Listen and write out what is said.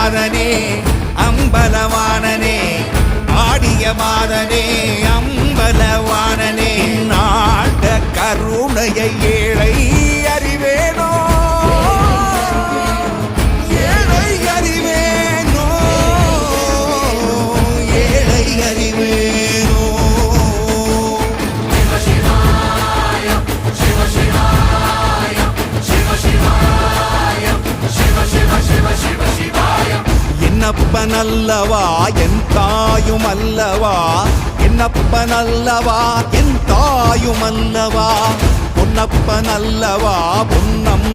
மாதனே அம்பலவாணனே ஆடிய மாதனே அம்பலவாணனே நாட கருணையை ஏழை அறிவேனோ ஏழை அறிவேனோ ஏழை அறிவேனோ என்னப்பனல்லவா என் தாயும் அல்லவா என்னப்பனல்லவா என் தாயும் அல்லவா பொன்னப்பனல்லவா பொன்னம்